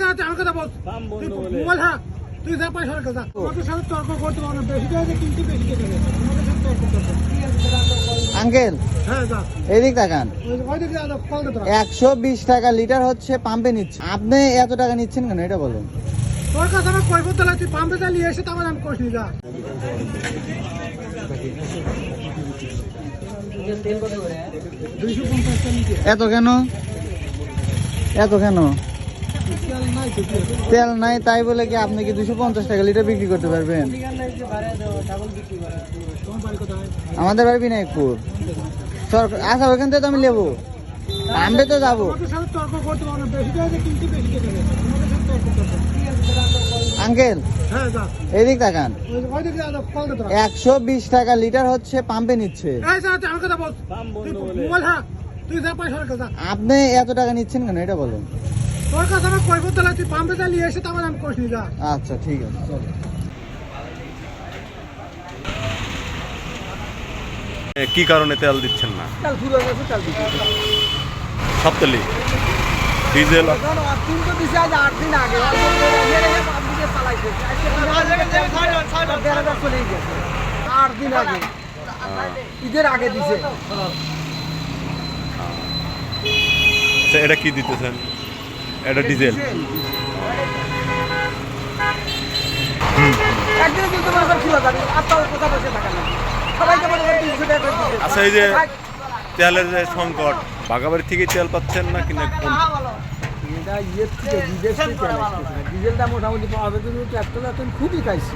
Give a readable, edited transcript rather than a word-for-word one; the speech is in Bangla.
আমার কথা বল, মোবাইল হ্যাঁ তুই যা পাই সরকার যা, আমাদের সাথে তর্ক করতে পারো না, বেশি টাকা কিন্তু বেশি টাকা দেবে, আমাদের সাথে তর্ক করতে। আঙ্কেল হ্যাঁ যা, এদিক তাকান, ওইদিকে কল দে তোরা। 120 টাকা লিটার হচ্ছে পাম্পে নিচ্ছে, আপনি এত টাকা নিচ্ছেন কেন এটা বলুন। তোর কাছে আমার কৈফত দিলা, তুই পাম্পে চালিয়ে এসে তারপর আমি কইনি যা। এত কেন, এত কেন? তেল নাই তাই বলে কি আপনি কি 250 টাকা লিটার বিক্রি করতে পারবেন? আমাদের বাড়ি বিনায়কপুর সরকার। আচ্ছা ওইখান থেকে তো আমি নেবো, পাম্পে তো যাবো। আমাদের সাথে তর্ক করতে পারো না, বেশি টাকা কিন্তু বেশি টাকা দেবে, আমাদের সাথে তর্ক করতে। আঙ্কেল হ্যাঁ যা, এদিক তাকান, ওইদিকে কল দে তোরা। 120 টাকা লিটার হচ্ছে পাম্পে নিচ্ছে, এই যা, আমার কথা বল, মোবাইল হ্যাঁ তুই যা পাই সরকার যা। আপনি এত টাকা নিচ্ছেন কেন এটা বলুন। তোর কাছে আমার কৈফত দিলা, তুই পাম্পে চালিয়ে এসে তারপর আমি কইনি যা। আচ্ছা ঠিক আছে চলো। কি কারণে তেল দিচ্ছেন না? সব তেলই ডিজেল। ঈদের আগে দিছে। আচ্ছা, এটা কি দিতেছেন? এটা ডিজেল। আচ্ছা, এই যে তেলের যে সংকট, বাগাবাড়ি থেকে তেল পাচ্ছেন না কিনা? ডিজেলটা মোটামুটি পাওয়া যাবে, কিন্তু ট্রাক্টর এখন খুবই খাইছি।